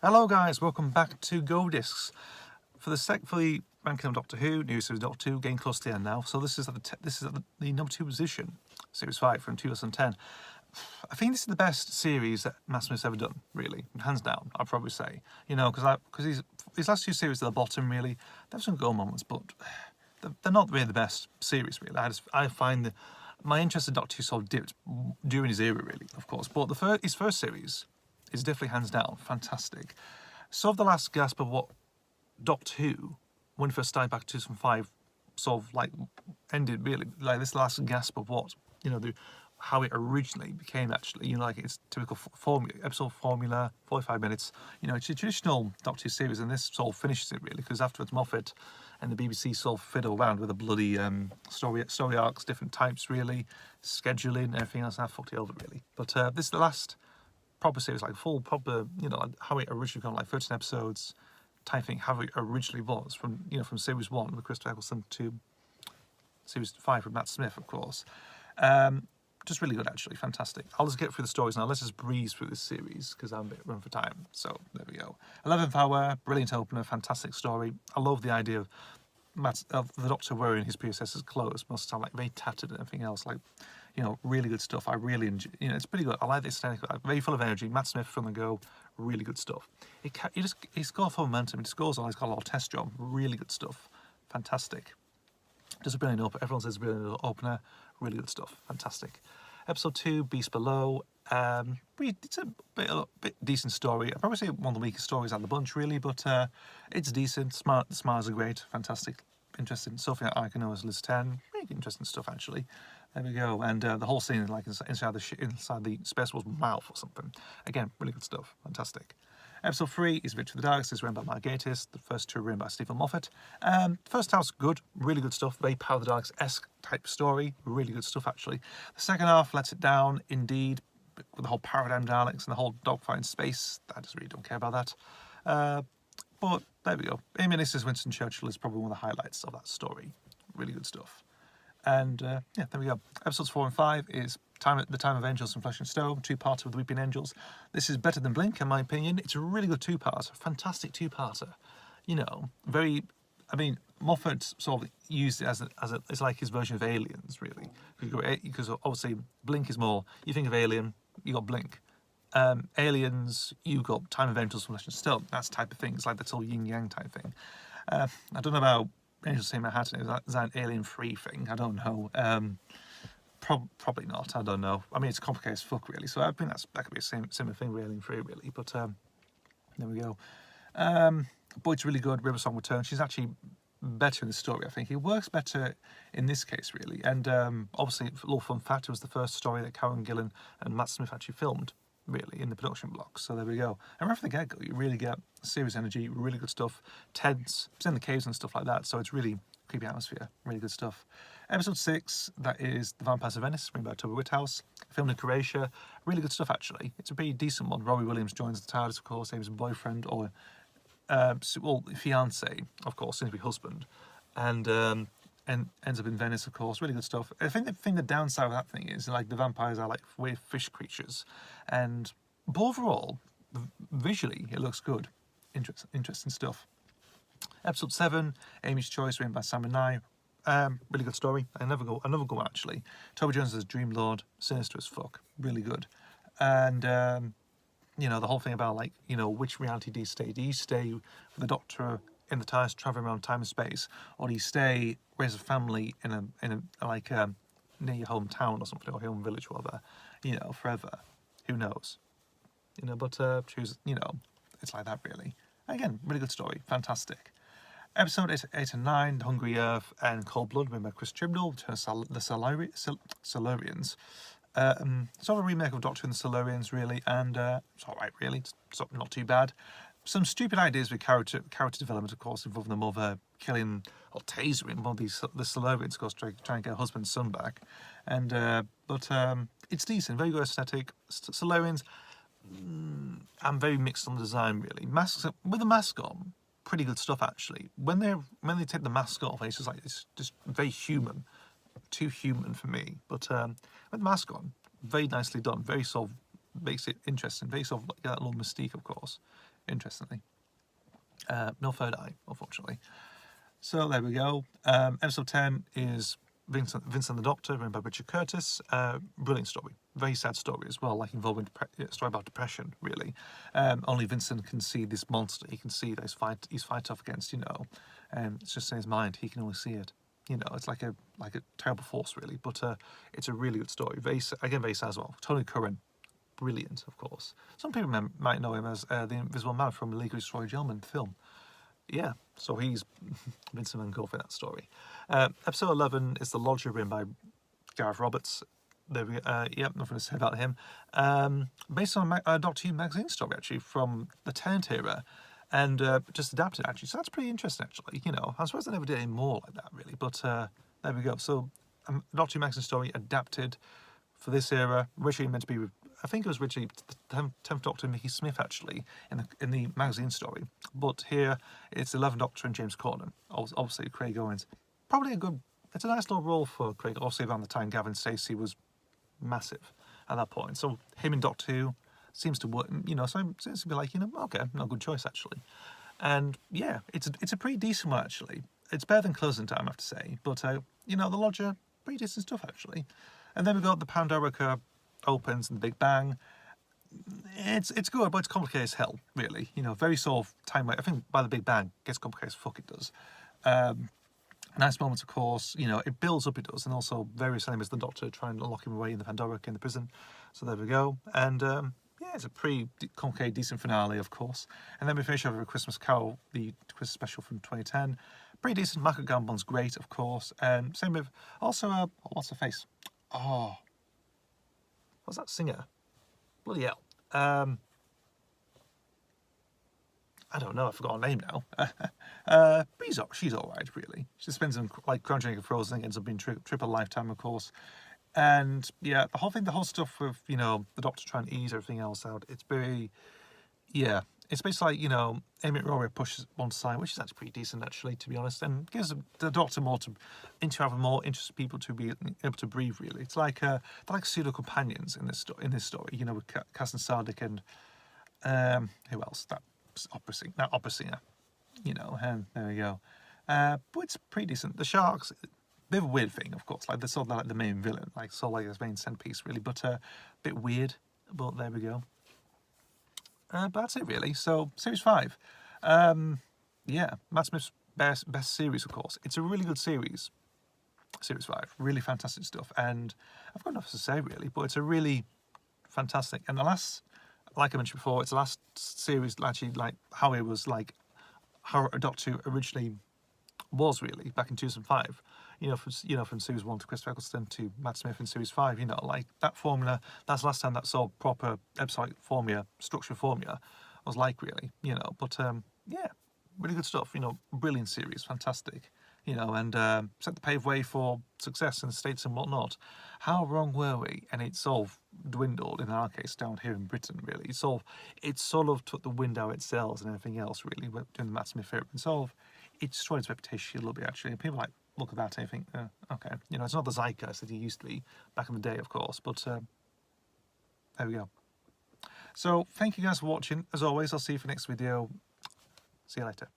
Hello guys, welcome back to Go Discs. For the ranking of Doctor Who, new series Doctor Who, getting close to the end now. So this is at the number 2 position, series 5 from 2010. I think this is the best series that Matt Smith's ever done, really, hands down. I'd probably say, because his last 2 series at the bottom, really, there's some go moments, but they're not really the best series, really. I find my interest in Doctor Who sort of dipped during his era, really, of course. But his first series is definitely hands down fantastic. Sort of the last gasp of what Doctor Who, when it first started back in 2005, sort of like ended really, like this last gasp of what, how it originally became actually, like its typical episode formula, 45 minutes, it's a traditional Doctor Who series, and this sort of finishes it really, because afterwards Moffat and the BBC sort of fiddle around with a bloody story arcs, different types really, scheduling, everything else, and I fucked it over really. But this is the last proper series, like full proper, like how it originally became, like 13 episodes type thing, how it originally was from series 1 with Chris Eccleston to series 5 with Matt Smith, of course. Just really good, actually, fantastic. I'll just get through the stories now. Let's just breeze through this series because I'm a bit run for time. So there we go. 11th Hour, brilliant opener, fantastic story. I love the idea of the Doctor wearing his predecessor's clothes. Must sound like very tattered and everything else. Like, really good stuff. I really enjoy. It's pretty good. I like the aesthetic. Very full of energy. Matt Smith from the go. Really good stuff. He's got full momentum. He just goes on. He's got a lot of test job. Really good stuff. Fantastic. Just a brilliant opener. Everyone says brilliant opener. Really good stuff. Fantastic. Episode 2, Beast Below. It's a bit decent story. I'd probably say one of the weakest stories out of the bunch, really, but it's decent. The smiles are great. Fantastic. Interesting. Sophie I can know as Liz 10. Really interesting stuff, actually. There we go. And the whole scene, like inside the Space Wolf's mouth or something. Again, really good stuff. Fantastic. Episode 3 is Victory of the Daleks. It's written by Mark Gatiss. The first 2 are written by Stephen Moffat. First half's good, really good stuff. Very Power of the Daleks-esque type story. Really good stuff, actually. The second half lets it down, indeed, with the whole paradigm Daleks and the whole dogfight in space. I just really don't care about that. But there we go. Amy Mrs. Winston Churchill is probably one of the highlights of that story. Really good stuff. And yeah, there we go. Episodes 4 and 5 is The Time of Angels and Flesh and Stone, 2-parter with the Weeping Angels. This is better than Blink, in my opinion. It's a really good 2-parter, fantastic 2-parter. Very. I mean, Moffat sort of used it as it's like his version of Aliens, really. Because obviously Blink is more. You think of Alien, you got Blink. Aliens, you got Time of Angels and Flesh and Stone. That's the type of thing. It's like that whole yin yang type thing. I don't know about Angels in Manhattan. Is that an alien-free thing? I don't know. Probably not. I don't know. I mean, it's complicated as fuck, really. So I think that could be a similar thing, alien-free, really. But there we go. But it's really good. River Song returns. She's actually better in the story, I think. It works better in this case, really. And obviously, a little fun fact, it was the first story that Karen Gillan and Matt Smith actually filmed, really, in the production block. So there we go. And right from the get-go, you really get serious energy, really good stuff. Ted's, it's in the caves and stuff like that, so it's really creepy atmosphere, really good stuff. Episode 6, that is The Vampires of Venice, written by Toby Whithouse, filmed in Croatia. Really good stuff, actually. It's a pretty decent one. Robbie Williams joins the TARDIS, of course, Amy's boyfriend, or fiance, of course, soon to be husband, and ends up in Venice, of course. Really good stuff. I think the downside of that thing is, like, the vampires are like weird fish creatures, but overall, visually, it looks good. Interesting stuff. Episode 7, Amy's Choice, written by Sam and Nye. Really good story. Another go actually. Toby Jones as Dream Lord, sinister as fuck. Really good. And the whole thing about, like, which reality do you stay? Do you stay with the Doctor in the TARDIS traveling around time and space, or do you stay raise a family in a like near your hometown or something, or your home village, whatever, forever? Who knows? But choose. It's like that, really. Again, really good story, fantastic. Episode 8 and 9, The Hungry Earth and Cold Blood, written by Chris Chibnall, the Silurians. Sort of a remake of Doctor and the Silurians, really, and it's alright, really. It's not too bad. Some stupid ideas with character development, of course, involving the mother killing or tasering one of the Silurians, of course, trying to get her husband's son back. And but it's decent, very good aesthetic. Silurians, I'm very mixed on the design, really. Masks with the mask on, pretty good stuff, actually. When they take the mask off, it's just very human. Too human for me, but with the mask on, very nicely done, very sort of makes it interesting, very sort of like that little mystique, of course. interestingly. No third eye, unfortunately. So there we go. Episode 10 is Vincent and the Doctor, written by Richard Curtis. Brilliant story. Very sad story as well, like involving a story about depression, really. Only Vincent can see this monster. He can see that he's fight off against, it's just in his mind. He can only see it. It's like a terrible force, really. But it's a really good story. Very sad as well. Tony Curran, brilliant, of course. Some people might know him as the Invisible Man from League of Destroyed Gentlemen film. Yeah, so he's Vincent Van Gogh in that story. Episode 11 is The Lodger, written by Gareth Roberts. There we go. Nothing to say about him. Based on a Doctor Who magazine story, actually, from the Tennant era, and just adapted, actually. So that's pretty interesting, actually. I'm surprised they never did any more like that, really. But there we go. So, Doctor Who magazine story adapted for this era, originally meant to be, I think it was originally the 10th Doctor and Mickey Smith, actually, in the magazine story. But here, it's 11th Doctor and James Corden. Obviously, Craig Owens. Probably it's a nice little role for Craig. Obviously, around the time Gavin Stacey was massive at that point. So, him in Doctor Who seems to work, so it seems to be like, okay, not a good choice, actually. And, yeah, it's a pretty decent one, actually. It's better than Closing Time, I have to say. But, The Lodger, pretty decent stuff, actually. And then we got the Pandorica opens and the Big Bang. It's good, but it's complicated as hell, really. Very sort of time. I think by the Big Bang, it gets complicated as fuck it does. Nice moments, of course. It builds up, it does, and also various elements. The Doctor trying to lock him away in the Pandorica in the prison. So there we go. And it's a pretty complicated, decent finale, of course. And then we finish off with A Christmas Carol, the Christmas special from 2010. Pretty decent. Michael Gambon's great, of course. And same with also what's her face? Oh, what's that singer? Bloody hell. I don't know, I forgot her name now. But she's alright, really. She spends them like Conjuring of Frozen, ends up being triple lifetime, of course. And yeah, the whole stuff with, the Doctor trying to ease everything else out, it's very, yeah. It's basically like, Amy Rory pushes one side, which is actually pretty decent, actually, to be honest, and gives the Doctor more to have more interested people to be able to breathe, really. It's like they're like pseudo companions in this story, with Cass and Sardik and who else? That opera singer, and there we go. But it's pretty decent. The sharks, bit of a weird thing, of course. Like they're sort of like the main villain, like sort of like his main centerpiece, really, but a bit weird. But there we go. But that's it, really. So, Series 5. Matt Smith's best series, of course. It's a really good series. Series 5. Really fantastic stuff. And I've got enough to say, really, but it's a really fantastic. And the last, like I mentioned before, it's the last series, actually, like how it was, like how a Doctor Who originally was, really, back in 2005. From Series 1 to Chris Eccleston to Matt Smith in Series 5, like that formula, that's the last time that sort of proper episodic formula, structured formula was like, really, but really good stuff, brilliant series, fantastic, and set the pave way for success in the States and whatnot. How wrong were we? And it sort of dwindled, in our case, down here in Britain, really. It sort of took the wind out of its sails and everything else, really, during the Matt Smith era, and it destroyed its reputation a little bit, actually, and people look at that and think, okay, it's not the zeitgeist that it used to be back in the day, of course, but there we go. So, thank you guys for watching. As always, I'll see you for the next video. See you later.